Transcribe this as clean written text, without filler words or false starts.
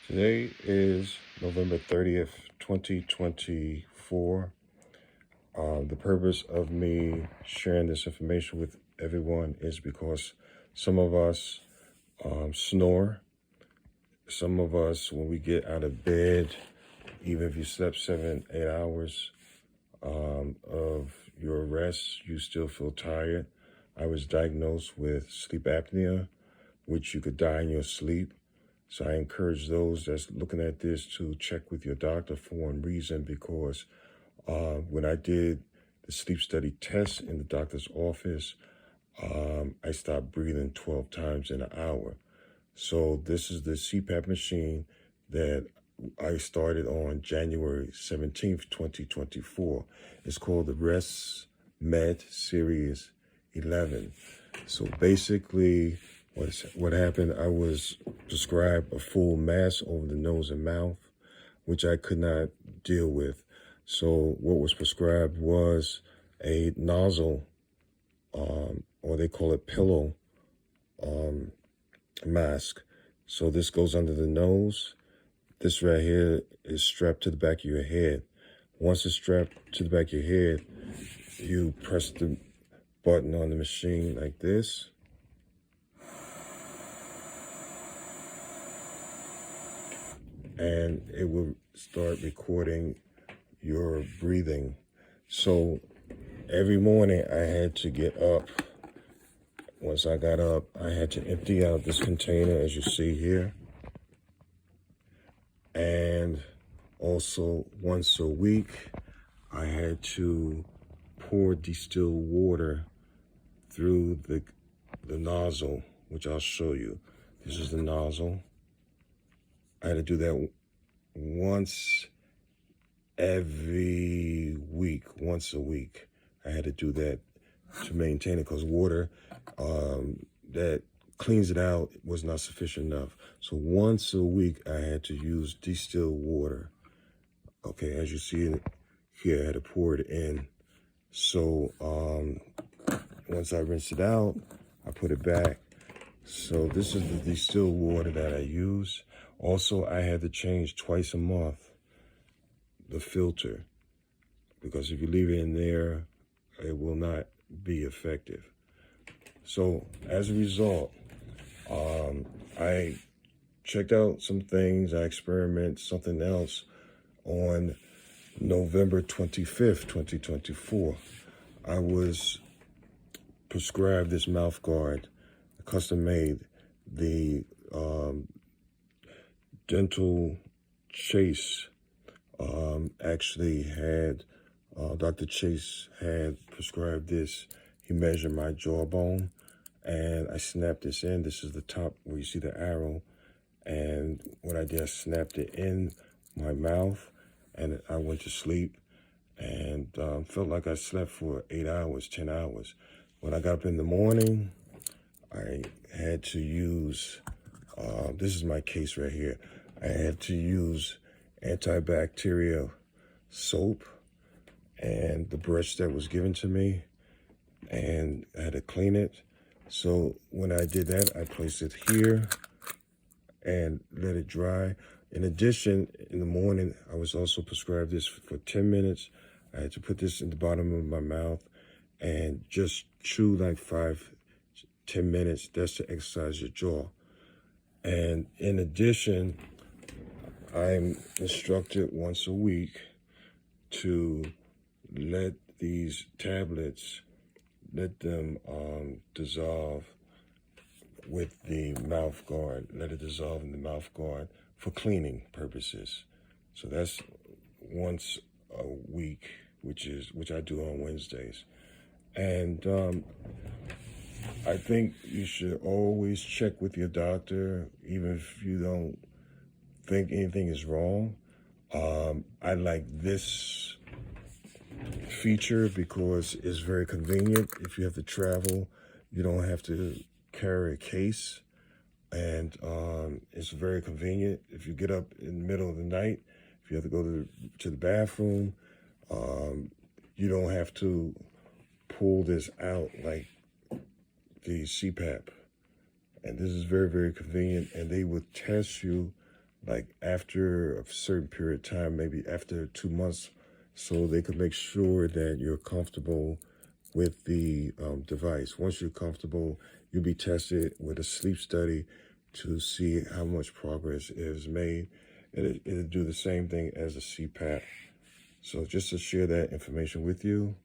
Today is November 30th, 2024. The purpose of me sharing this information with everyone is because some of us snore. Some of us, when we get out of bed, even if you slept 7, 8 hours of your rest, you still feel tired. I was diagnosed with sleep apnea, which you could die in your sleep. So I encourage those that's looking at this to check with your doctor for one reason, because when I did the sleep study test in the doctor's office, I stopped breathing 12 times in an hour. So this is the CPAP machine that I started on January 17th, 2024. It's called the Rest Med Series 11. So basically, what happened, I was prescribed a full mask over the nose and mouth, which I could not deal with. So what was prescribed was a nozzle, or they call it pillow mask. So this goes under the nose. This right here is strapped to the back of your head. Once it's strapped to the back of your head, you press the button on the machine like this. And it will start recording your breathing. So every morning I had to get up. Once I got up, I had to empty out this container, as you see here. And also once a week, I had to pour distilled water through the nozzle, which I'll show you. This is the nozzle. I had to do that once every week, once a week. I had to do that to maintain it, because water that cleans it out was not sufficient enough. So once a week, I had to use distilled water. Okay, as you see here, I had to pour it in. So once I rinsed it out, I put it back. So this is the distilled water that I use. Also, I had to change twice a month the filter, because if you leave it in there, it will not be effective. So as a result, I checked out some things. I experimented something else on November 25th, 2024. I was prescribed this mouth guard, custom made. The Dental Chase actually had, Dr. Chase had prescribed this. He measured my jawbone, and I snapped this in. This is the top where you see the arrow. And what I did, I snapped it in my mouth, and I went to sleep, and felt like I slept for 8 hours, 10 hours. When I got up in the morning, I had to use, this is my case right here. I had to use antibacterial soap and the brush that was given to me, and I had to clean it. So when I did that, I placed it here and let it dry. In addition, in the morning, I was also prescribed this for 10 minutes. I had to put this in the bottom of my mouth and just chew like 5-10 minutes. That's to exercise your jaw. And in addition, I'm instructed once a week to let these tablets, let them dissolve with the mouth guard. Let it dissolve in the mouth guard for cleaning purposes. So that's once a week, which I do on Wednesdays. And I think you should always check with your doctor, even if you don't think anything is wrong. I like this feature because it's very convenient. If you have to travel, you don't have to carry a case, and it's very convenient. If you get up in the middle of the night, if you have to go to the bathroom, you don't have to pull this out like the CPAP. And this is very, very convenient, and they will test you like after a certain period of time, maybe after 2 months, so they can make sure that you're comfortable with the device. Once you're comfortable, you'll be tested with a sleep study to see how much progress is made. It'll do the same thing as a CPAP. So just to share that information with you.